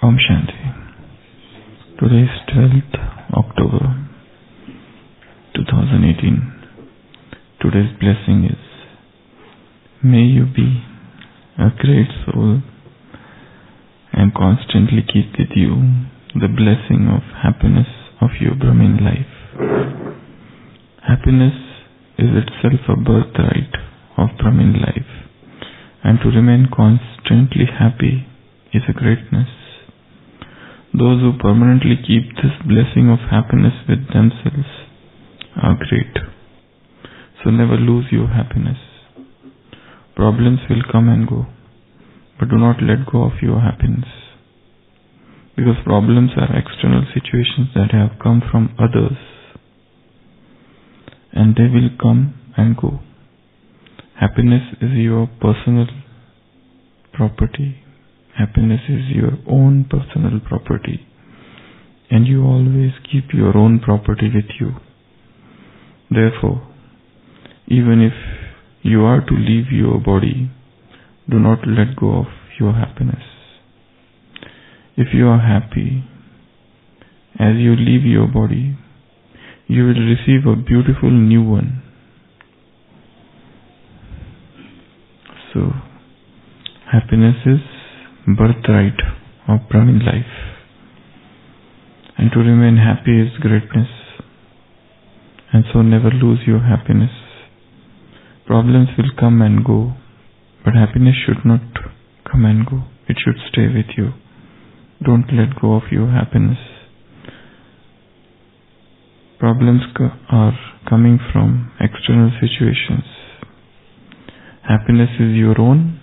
Om Shanti. Today is 12th October 2018. Today's blessing is, may you be a great soul and constantly keep with you the blessing of happiness of your Brahmin life. Happiness is itself a birthright of Brahmin life, and to remain constantly happy is a greatness. Those who permanently keep this blessing of happiness with themselves are great. So never lose your happiness. Problems will come and go, but do not let go of your happiness. Because problems are external situations that have come from others, and they will come and go. Happiness is your personal property. Happiness is your own personal property, and you always keep your own property with you. Therefore, even if you are to leave your body, do not let go of your happiness. If you are happy, as you leave your body, you will receive a beautiful new one. So, happiness is birthright of Brahmin life, and to remain happy is greatness, and so never lose your happiness. Problems will come and go, but happiness should not come and go. It should stay with you. Don't let go of your happiness. Problems are coming from external situations. Happiness is your own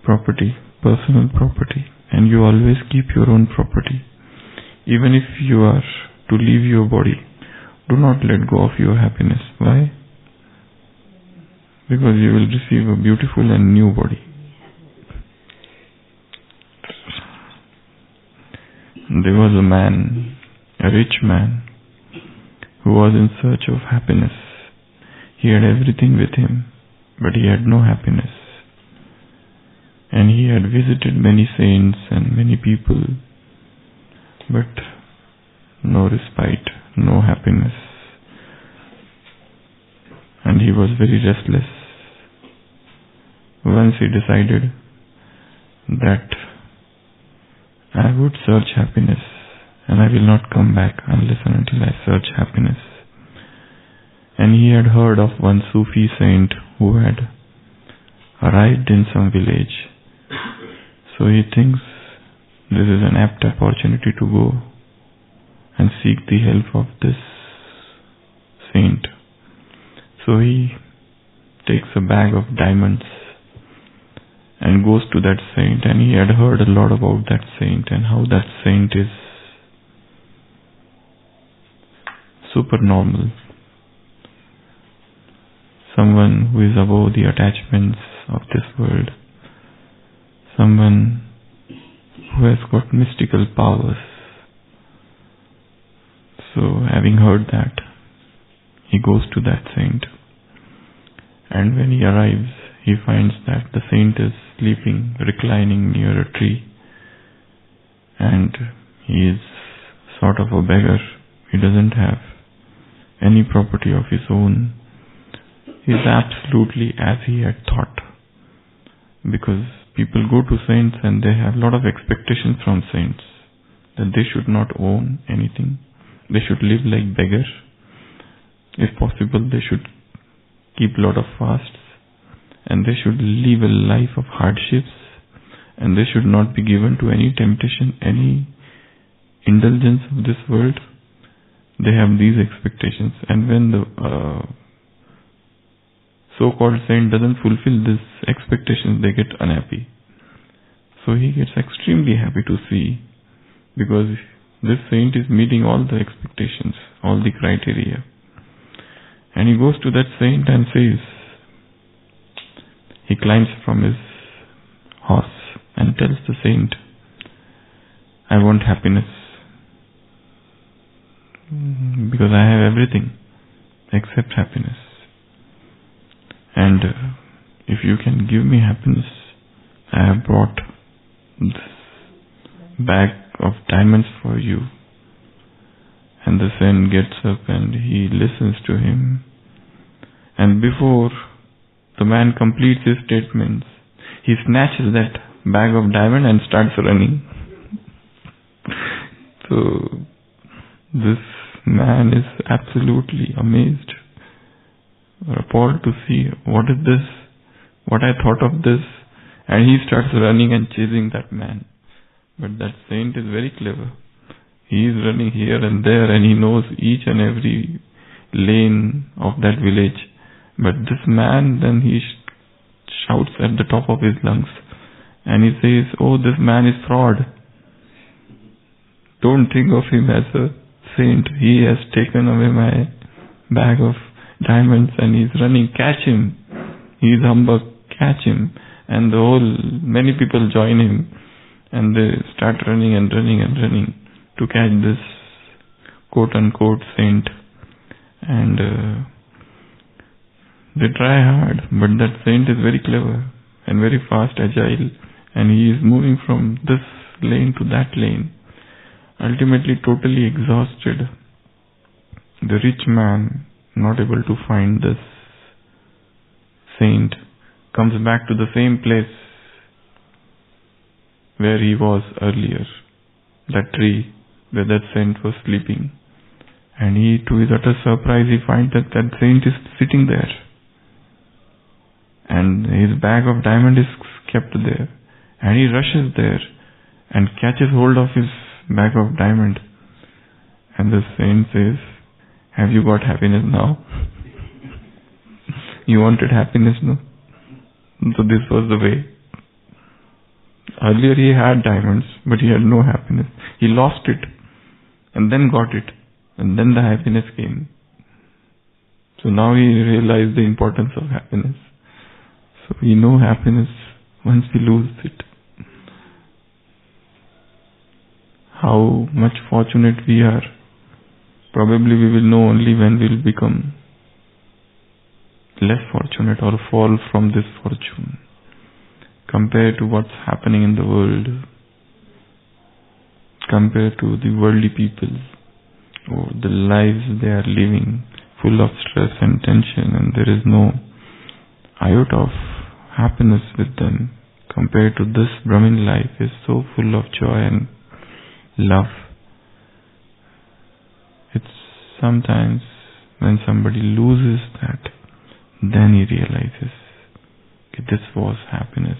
property, personal property, and you always keep your own property. Even if you are to leave your body, do not let go of your happiness. Why? Because you will receive a beautiful and new body. There was a man, a rich man, who was in search of happiness. He had everything with him, but he had no happiness. And he had visited many saints and many people, but no respite, no happiness. And he was very restless. Once he decided that I would search happiness, and I will not come back unless and until I search happiness. And he had heard of one Sufi saint who had arrived in some village. So he thinks this is an apt opportunity to go and seek the help of this saint. So he takes a bag of diamonds and goes to that saint, and he had heard a lot about that saint and how that saint is supernormal. Someone who is above the attachments of this world. Someone who has got mystical powers. So, having heard that, he goes to that saint. And when he arrives, he finds that the saint is sleeping, reclining near a tree. And he is sort of a beggar. He doesn't have any property of his own. He is absolutely as he had thought. Because people go to saints and they have a lot of expectations from saints. That they should not own anything. They should live like beggars. If possible, they should keep a lot of fasts. And they should live a life of hardships. And they should not be given to any temptation, any indulgence of this world. They have these expectations. And when the so-called saint doesn't fulfill these expectations, they get unhappy. So he gets extremely happy to see, because this saint is meeting all the expectations, all the criteria. And he goes to that saint and says, he climbs from his horse and tells the saint, I want happiness, because I have everything except happiness. And if you can give me happiness, I have brought this bag of diamonds for you. And the saint gets up and he listens to him. And before the man completes his statements, he snatches that bag of diamond and starts running. So this man is absolutely amazed or appalled to see what is this, what I thought of this, and he starts running and chasing that man. But that saint is very clever. He is running here and there and he knows each and every lane of that village. But this man, then he shouts at the top of his lungs and he says, "Oh, this man is fraud. Don't think of him as a saint. He has taken away my bag of diamonds and he's running. Catch him. He is humbug. Catch him." And many people join him and they start running and running and running to catch this quote-unquote saint. And they try hard, but that saint is very clever and very fast, agile, and he is moving from this lane to that lane, ultimately totally exhausted. The rich man, not able to find this saint, comes back to the same place where he was earlier, that tree where that saint was sleeping. And he, to his utter surprise, he finds that that saint is sitting there. And his bag of diamond is kept there. And he rushes there and catches hold of his bag of diamond. And the saint says, "Have you got happiness now?" You wanted happiness, no? So this was the way. Earlier he had diamonds, but he had no happiness. He lost it and then got it. And then the happiness came. So now he realized the importance of happiness. So we know happiness once we lose it. How much fortunate we are. Probably we will know only when we will become less fortunate or fall from this fortune compared to what's happening in the world, compared to the worldly people, or the lives they are living full of stress and tension, and there is no iota of happiness with them. Compared to this, Brahmin life is so full of joy and love. It's sometimes when somebody loses that, then he realizes that this was happiness.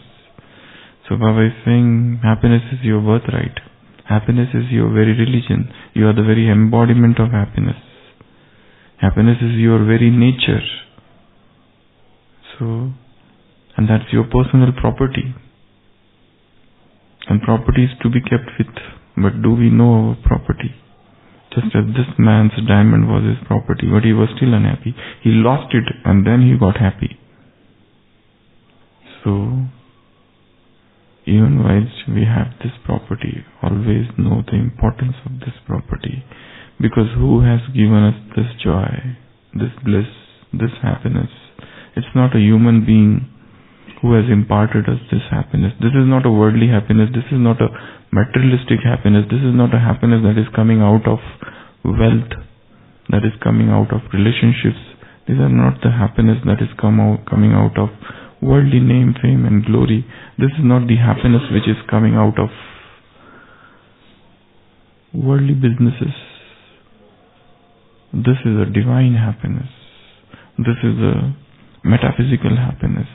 So Baba is saying happiness is your birthright. Happiness is your very religion. You are the very embodiment of happiness. Happiness is your very nature. So, and that's your personal property. And property is to be kept with. But do we know our property? Just as this man's diamond was his property, but he was still unhappy. He lost it and then he got happy. So, even whilst we have this property, always know the importance of this property. Because who has given us this joy, this bliss, this happiness? It's not a human being who has imparted us this happiness. This is not a worldly happiness. This is not a materialistic happiness. This is not a happiness that is coming out of wealth, that is coming out of relationships. These are not the happiness that is coming out of worldly name, fame and glory. This is not the happiness which is coming out of worldly businesses. This is a divine happiness. This is a metaphysical happiness.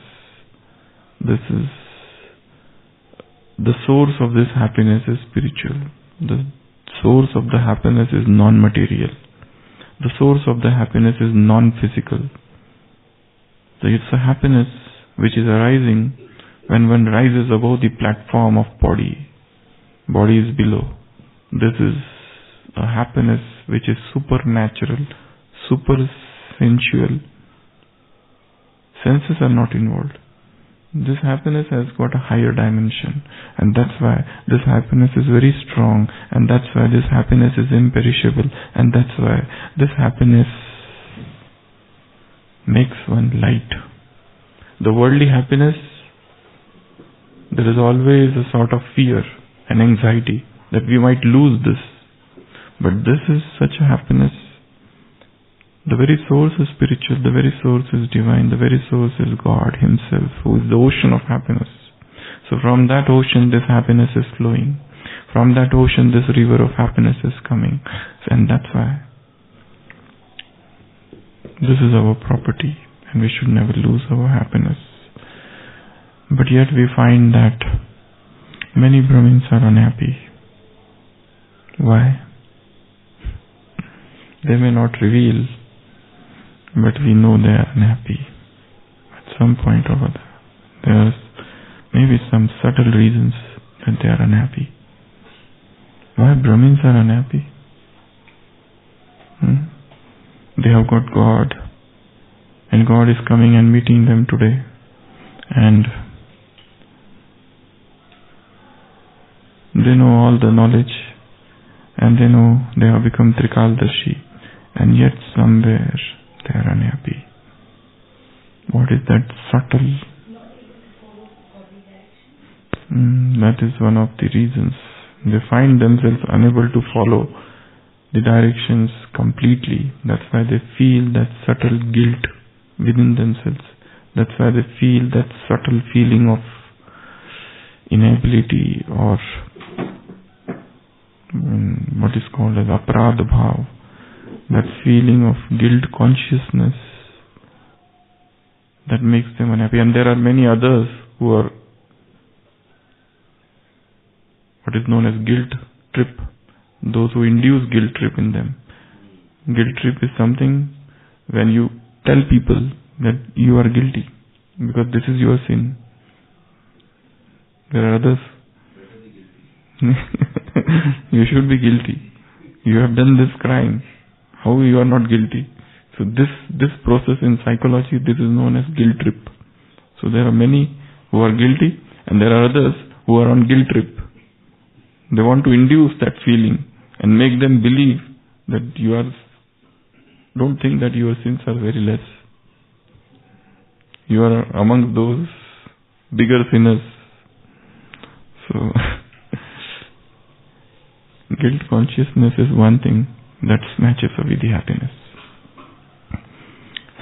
This is the source of this happiness is spiritual. The source of the happiness is non-material. The source of the happiness is non-physical. So it's a happiness which is arising when one rises above the platform of body. Body is below. This is a happiness which is supernatural, super sensual. Senses are not involved. This happiness has got a higher dimension, and that's why this happiness is very strong, and that's why this happiness is imperishable, and that's why this happiness makes one light. The worldly happiness there is always a sort of fear and anxiety that we might lose this. But this is such a happiness. The very source is spiritual, the very source is divine, the very source is God Himself, who is the ocean of happiness. So from that ocean this happiness is flowing. From that ocean this river of happiness is coming. And that's why this is our property and we should never lose our happiness. But yet we find that many Brahmins are unhappy. Why? They may not reveal, but we know they are unhappy. At some point or other, there's maybe some subtle reasons that they are unhappy. Why Brahmins are unhappy? They have got God, and God is coming and meeting them today, and they know all the knowledge, and they know they have become Trikaldarshi, and yet somewhere they are unhappy. What is that subtle? That is one of the reasons. They find themselves unable to follow the directions completely. That's why they feel that subtle guilt within themselves. That's why they feel that subtle feeling of inability, or what is called as aparad bhav, that feeling of guilt consciousness that makes them unhappy. And there are many others who are what is known as guilt trip, those who induce guilt trip in them. Guilt trip is something when you tell people that you are guilty because this is your sin. There are others. You should be guilty. You have done this crime. How you are not guilty? So this process in psychology, this is known as guilt trip. So there are many who are guilty and there are others who are on guilt trip. They want to induce that feeling and make them believe that don't think that your sins are very less. You are among those bigger sinners. So guilt consciousness is one thing that matches up with the happiness.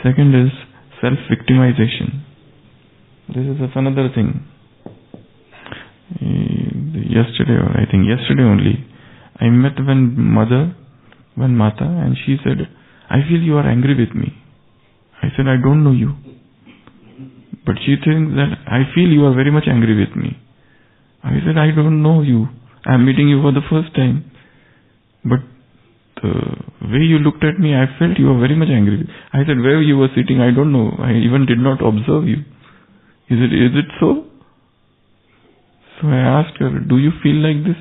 Second is self-victimization. This is another thing. Yesterday only, I met one Mata, and she said, I feel you are angry with me. I said, I don't know you. But she thinks that I feel you are very much angry with me. I said, I don't know you. I am meeting you for the first time. But the way you looked at me, I felt you were very much angry. I said, where you were sitting, I don't know. I even did not observe you. Is it so? So I asked her, do you feel like this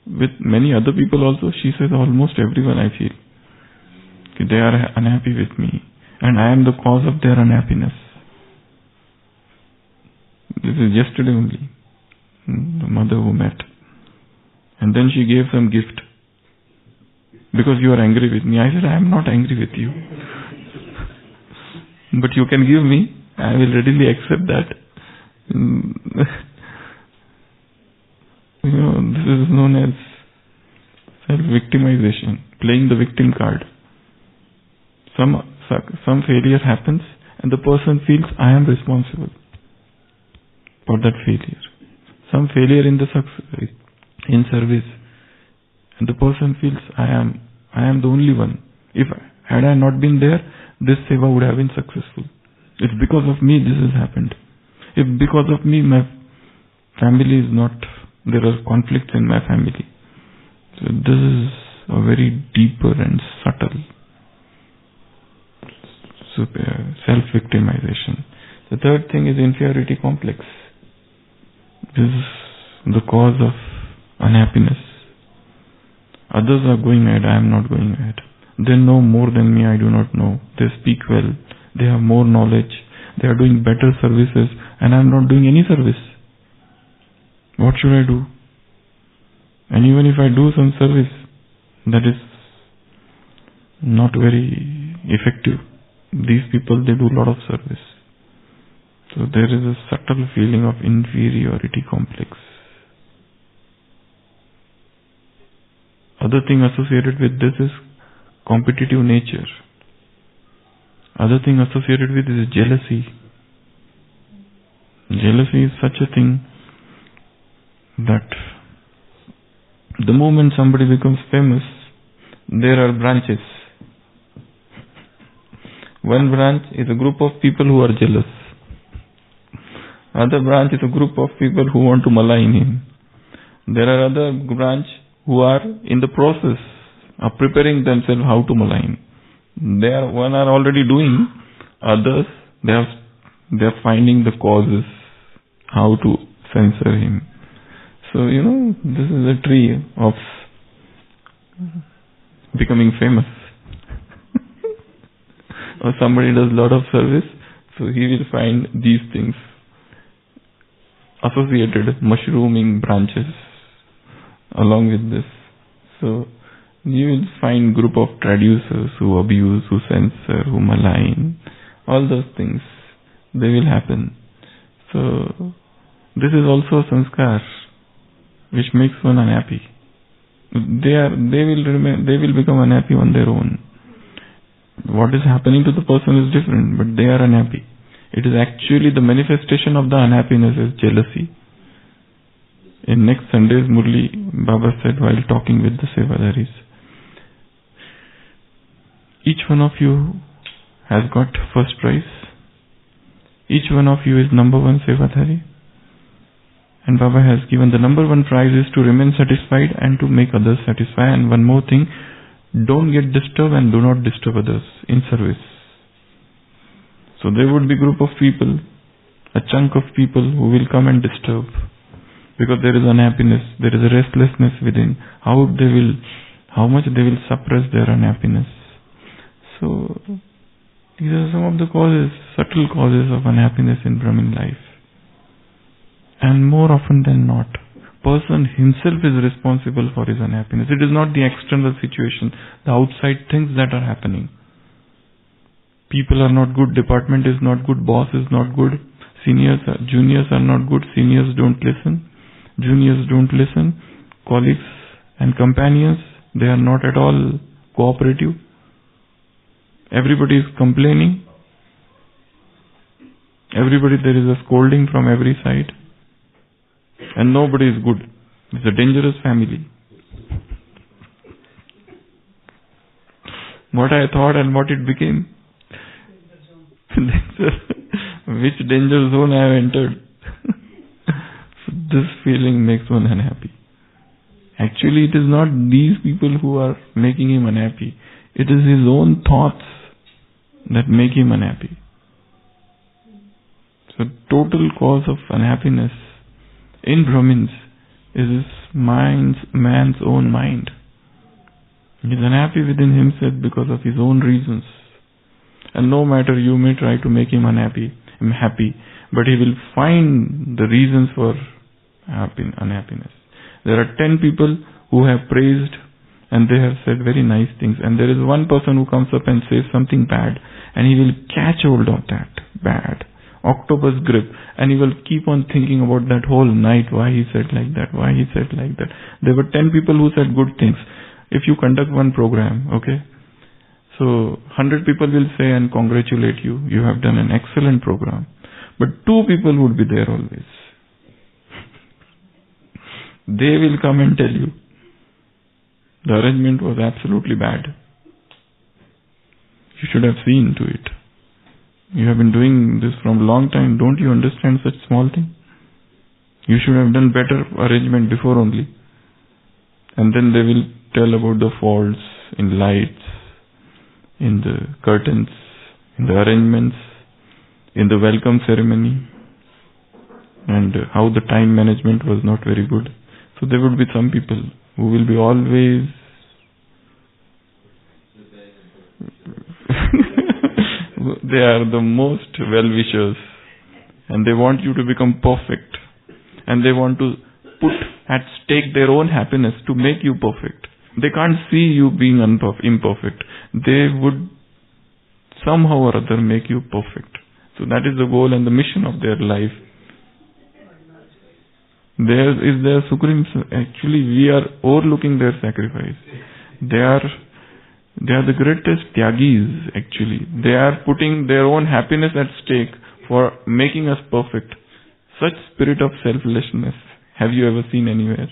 with many other people also? She says, almost everyone I feel. They are unhappy with me. And I am the cause of their unhappiness. This is yesterday only. The mother who met. And then she gave some gift. Because you are angry with me. I said, I am not angry with you. But you can give me. I will readily accept that. This is known as self-victimization, playing the victim card. Some failure happens and the person feels I am responsible for that failure. Some failure in service, and the person feels I am the only one. Had I not been there, this seva would have been successful. It's because of me this has happened. If because of me my family is not, there are conflicts in my family. So this is a very deeper and subtle self-victimization. The third thing is inferiority complex. This is the cause of unhappiness. Others are going ahead, I am not going ahead. They know more than me, I do not know. They speak well, they have more knowledge, they are doing better services, and I am not doing any service. What should I do? And even if I do some service that is not very effective, these people, they do a lot of service. So there is a subtle feeling of inferiority complex. Other thing associated with this is competitive nature. Other thing associated with this is jealousy. Jealousy is such a thing that the moment somebody becomes famous, there are branches. One branch is a group of people who are jealous. Other branch is a group of people who want to malign him. There are other branch who are in the process of preparing themselves how to malign. One are already doing, others they are finding the causes how to censor him. So this is a tree of becoming famous. Or somebody does a lot of service, so he will find these things associated, mushrooming branches along with this. So you will find group of traducers who abuse, who censor, who malign, all those things, they will happen. So this is also a sanskar which makes one unhappy. They will become unhappy on their own. What is happening to the person is different, but they are unhappy. It is actually the manifestation of the unhappiness is jealousy. In next Sunday's Murli, Baba said while talking with the Sevadaris, each one of you has got first prize. Each one of you is number one Sevadari. And Baba has given the number one prize is to remain satisfied and to make others satisfied. And one more thing, don't get disturbed and do not disturb others in service. So there would be a group of people, a chunk of people who will come and disturb because there is unhappiness, there is a restlessness within. How much they will suppress their unhappiness. So these are some of the causes, subtle causes of unhappiness in Brahmin life. And more often than not, person himself is responsible for his unhappiness. It is not the external situation, the outside things that are happening. People are not good, department is not good, boss is not good, juniors are not good, seniors don't listen, juniors don't listen, colleagues and companions, they are not at all cooperative. Everybody is complaining. There is a scolding from every side. And nobody is good. It's a dangerous family. What I thought and what it became. Which danger zone I have entered. So this feeling makes one unhappy. Actually, it is not these people who are making him unhappy. It is his own thoughts that make him unhappy. So total cause of unhappiness in Brahmins is man's own mind. He is unhappy within himself because of his own reasons. And no matter you may try to make him happy, but he will find the reasons for unhappiness. There are 10 people who have praised and they have said very nice things, and there is one person who comes up and says something bad, and he will catch hold of that bad octopus grip, and he will keep on thinking about that whole night, why he said like that. There were 10 people who said good things. If you conduct one program, okay, so 100 people will say and congratulate you, you have done an excellent program. But 2 people would be there always. They will come and tell you, the arrangement was absolutely bad. You should have seen to it. You have been doing this from a long time. Don't you understand such small thing? You should have done better arrangement before only. And then they will tell about the faults in lights, in the curtains, in the arrangements, in the welcome ceremony, and how the time management was not very good. So there would be some people who will be always they are the most well-wishers, and they want you to become perfect, and they want to put at stake their own happiness to make you perfect. They can't see you being imperfect. They would somehow or other make you perfect. So that is the goal and the mission of their life. There is their supreme. Actually, we are overlooking their sacrifice. They are the greatest tyagis. Actually, they are putting their own happiness at stake for making us perfect. Such spirit of selflessness, have you ever seen anywhere?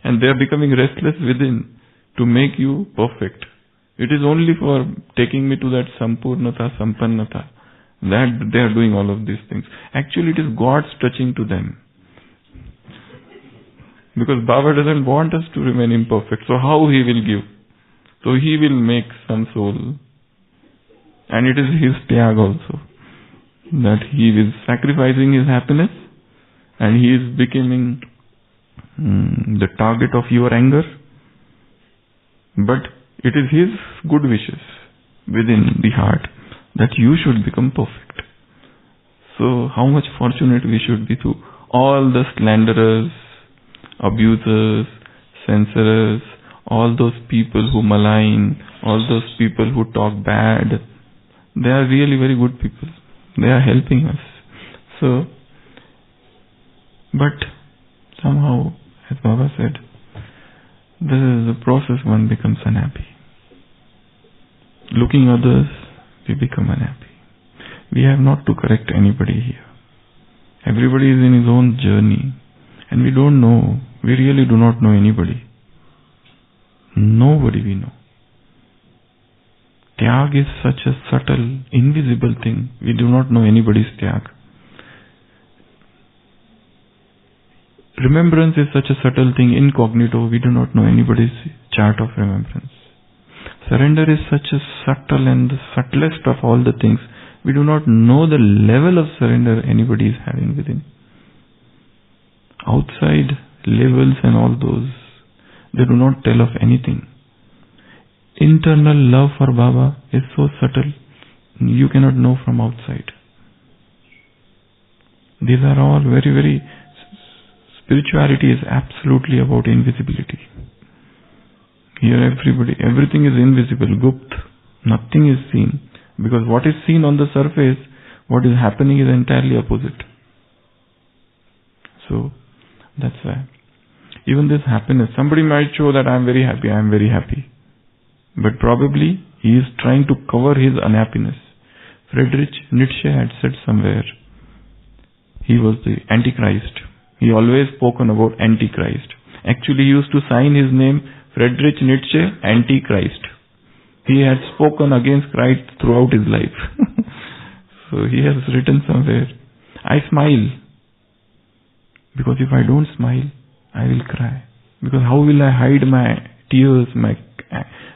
And they are becoming restless within to make you perfect. It is only for taking me to that Sampurnata, Sampannata, that they are doing all of these things. Actually, it is God's touching to them. Because Baba doesn't want us to remain imperfect. So how He will give? So He will make some soul. And it is His tyag also. That He is sacrificing His happiness and He is becoming the target of your anger. But it is His good wishes within the heart that you should become perfect. So how much fortunate we should be to all the slanderers, abusers, censorers, all those people who malign, all those people who talk bad. They are really very good people. They are helping us. So, but somehow, as Baba said, this is the process one becomes unhappy. Looking others, we become unhappy. We have not to correct anybody here. Everybody is in his own journey. And we don't know, we really do not know anybody. Nobody we know. Tyag is such a subtle, invisible thing. We do not know anybody's tyag. Remembrance is such a subtle thing, incognito. We do not know anybody's chart of remembrance. Surrender is such a subtle and the subtlest of all the things. We do not know the level of surrender anybody is having within. Outside labels and all those, they do not tell of anything. Internal love for Baba is so subtle, you cannot know from outside. These are all very, very... Spirituality is absolutely about invisibility. Here everything is invisible, gupt. Nothing is seen. Because what is seen on the surface, what is happening is entirely opposite. So, that's why. Even this happiness, somebody might show that I am very happy. But probably he is trying to cover his unhappiness. Friedrich Nietzsche had said somewhere, he was the Antichrist. He always spoken about Antichrist. Actually, he used to sign his name Friedrich Nietzsche, Antichrist. He had spoken against Christ throughout his life. So he has written somewhere, I smile. Because if I don't smile, I will cry. Because how will I hide my tears, my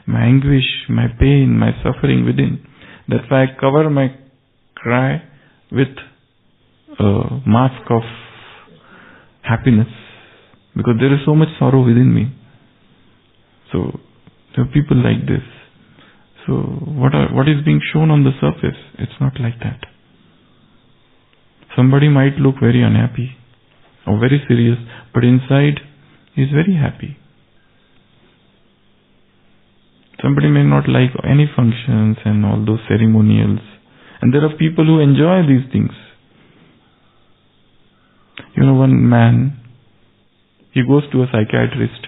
anguish, my pain, my suffering within? That's why I cover my cry with a mask of happiness. Because there is so much sorrow within me. So there are people like this. So what is being shown on the surface, it's not like that. Somebody might look very unhappy or very serious, but inside he is very happy. Somebody may not like any functions and all those ceremonials. And there are people who enjoy these things. You know, one man, he goes to a psychiatrist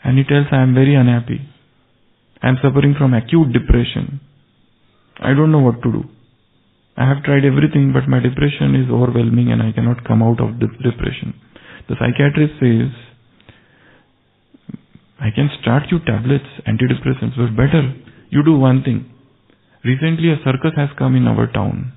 and he tells, I am very unhappy. I am suffering from acute depression. I don't know what to do. I have tried everything, but my depression is overwhelming and I cannot come out of this depression. The psychiatrist says, I can start you tablets, antidepressants, but better you do one thing. Recently a circus has come in our town.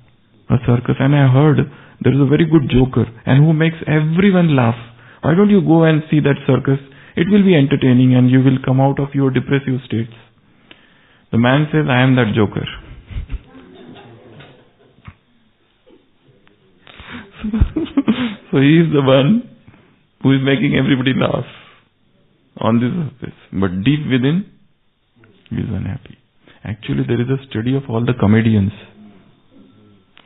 A circus, and I heard there is a very good joker and who makes everyone laugh. Why don't you go and see that circus? It will be entertaining and you will come out of your depressive states. The man says, I am that joker. So he is the one who is making everybody laugh on this surface. But deep within, he is unhappy. Actually, there is a study of all the comedians.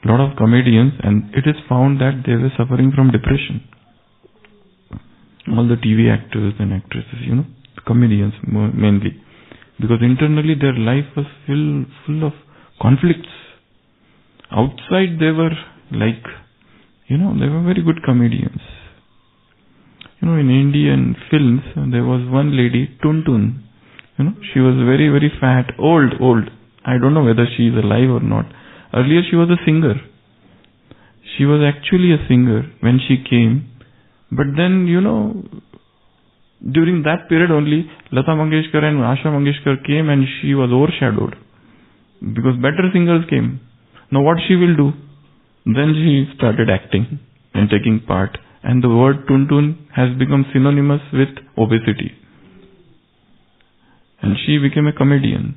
A lot of comedians, and it is found that they were suffering from depression. All the TV actors and actresses, comedians mainly. Because internally their life was full of conflicts. Outside they were like, they were very good comedians. In Indian films, there was one lady, Tuntun. She was very, very fat, old. I don't know whether she is alive or not. Earlier she was a singer. She was actually a singer when she came. But then, during that period only, Lata Mangeshkar and Asha Mangeshkar came and she was overshadowed. Because better singers came. Now what she will do? Then she started acting and taking part. And the word Tuntun has become synonymous with obesity. And she became a comedian,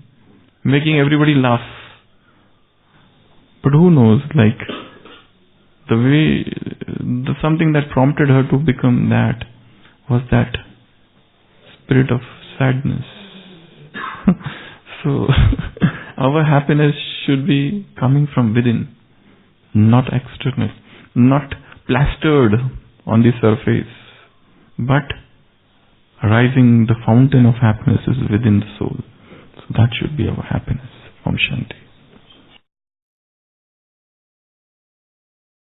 making everybody laugh. But who knows, something that prompted her to become that was that spirit of sadness. So, our happiness should be coming from within, not external, not plastered on the surface, but rising, the fountain of happiness is within the soul. So that should be our happiness. Om Shanti.